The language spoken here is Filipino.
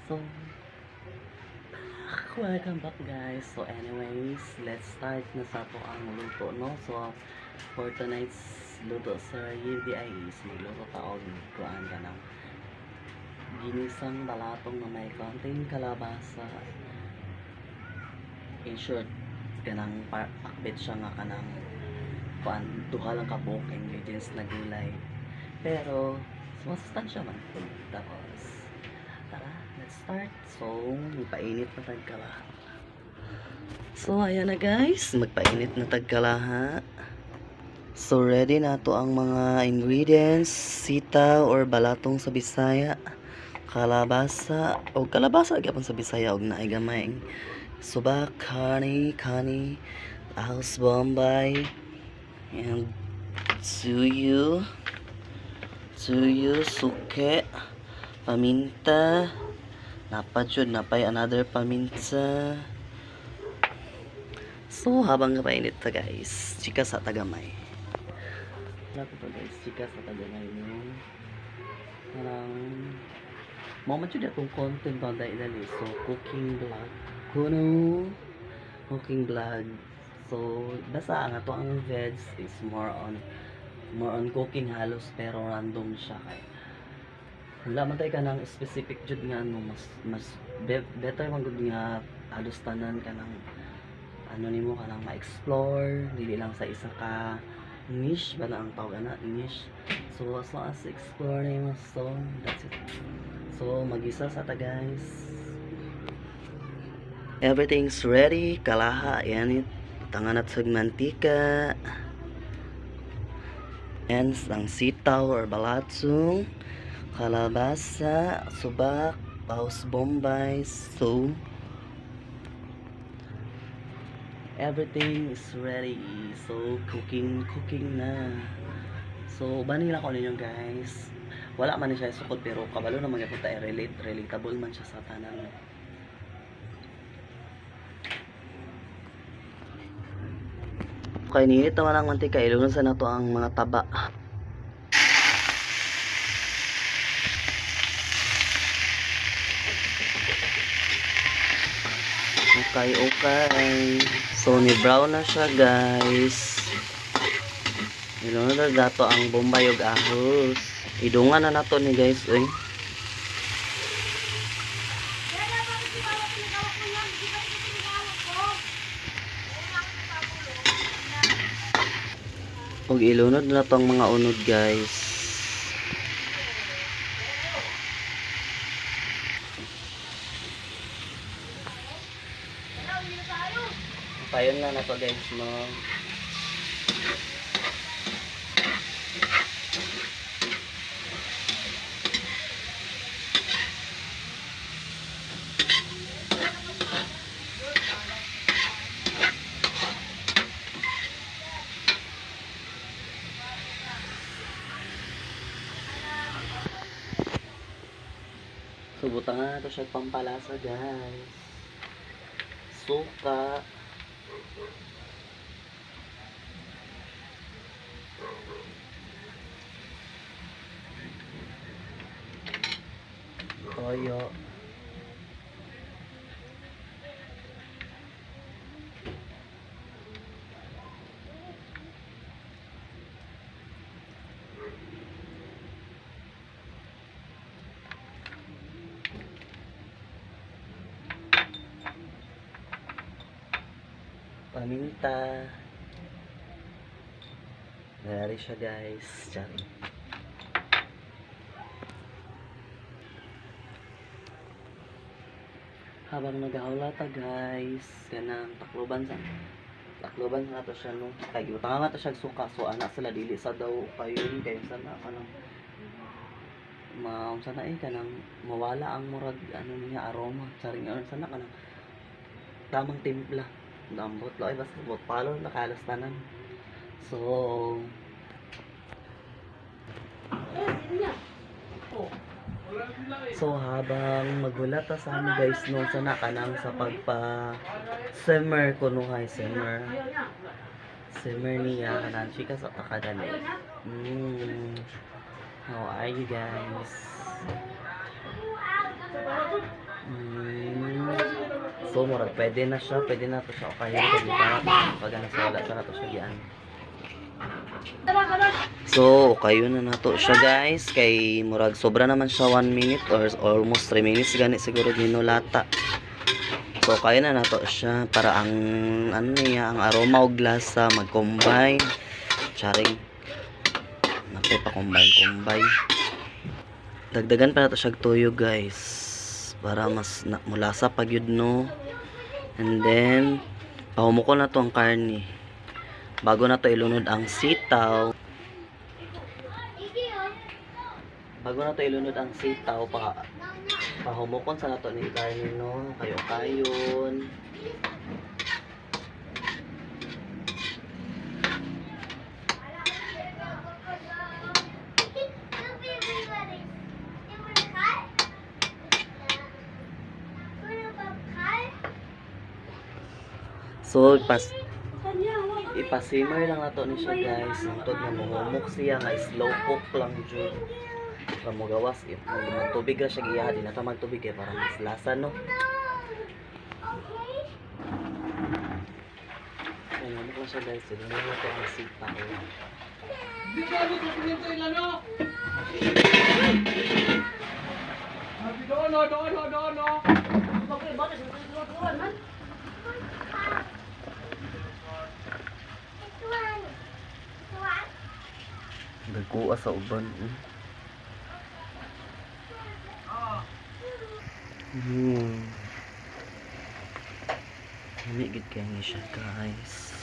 So, welcome back guys. So anyways, let's start na sa to ang luto, no? So, for tonight's luto sa UBI is magluto taog kuan ka ng ginisang balatong na may konting kalabasa. In short, kanang pakbit siya nga kanang kuan duha lang ka buok ingredients na gulay. Pero, masustansya man. Tapos, tara, let's start. So, magpainit na tagkala. So, ayan na guys. Magpainit na tagkalaha. So, ready na to ang mga ingredients. Sitaw or balatong sa Bisaya. Kalabasa. O kalabasa agapon sa Bisaya. O naay gamay. Subak, kani, ahos bombay. And suyu, suke, paminta, napay another paminta. So, habang kapainit ta guys, chika sa tagamay. Wala ko to guys, chika sa tagamay no. Parang, moment yun itong content ba dahil so, cooking vlog. Cooking vlog. So, basta nga to ang veg is more on cooking halos pero random siya kay wala man tayo ka ng specific jud nga ano mas better man gud nga halos tanan ka ng ano nimo ka nang ma-explore dili lang sa isa ka niche ba na ang tawag na niche. So as long as explore nimo, so that's it. So magisa sa ta guys, everything's ready. Kalaha yan tangan at mantika and ang sitaw or balatsong, kalabasa, subak, paus bombay. So everything is ready. So cooking na. So bani lang ko ninyo guys, wala man siya sukod pero kabalo na mga punta relatable man siya sa tanan. Okay, ninit naman ang mantika. Ilunod sa nato ang mga taba. Okay. So, ni brown na siya guys. Ilunod na dato ang bombay ug ahos. Idungan na nato ni guys. Uy. Ug ilunod na to ang mga unod guys. Payon na to guys no. Subutan na to siya pampalasa guys. Suka, toyo, paminta. Nari siya guys. Tsari. Habang nagahawla ta guys, kanang takloban sa to siya no. Kay utang nga to siya suka, so ana sila dili sa daw payon kay sana kanang sana kanang mawala ang murag ano niya aroma. Saring sana kanang tamang timpla. Lambot lo ay basta bot palo nakalas tanan. So habang magwala ta sa amin guys no sana kanang sa pagpa simmer kuno hay simmer niya kanang chika sa takadali. How are you guys? So murag pwede na to siya kayo pag nasawala sa nato siya gian. So kayo na nato siya guys kay murag sobra naman siya 1 minute or almost 3 minutes gani siguro ginulata. So kayo na nato siya para ang ano niya ang aroma ug lasa mag-combine. Charing. Napay pa combine. Dagdagan pa nato siya tuyo guys para mas mulasa pag yun no. And then pahumuko na to ang karne. Bago na to ilunod ang sitaw. Pahumukon sa nato ni karne no, kayo-kayon. So ipasimmer lang nato ni siya guys. Hangtod na mahumok siya nga slow cook lang jud. Para mo gawas magtubig ra siya giyaha di na ta magtubig kay para mas lasa no. Ayun mo siya guys, dili mo to ang sitaw. Gagkuha sa uban. Hindi gid kaya ni siya guys.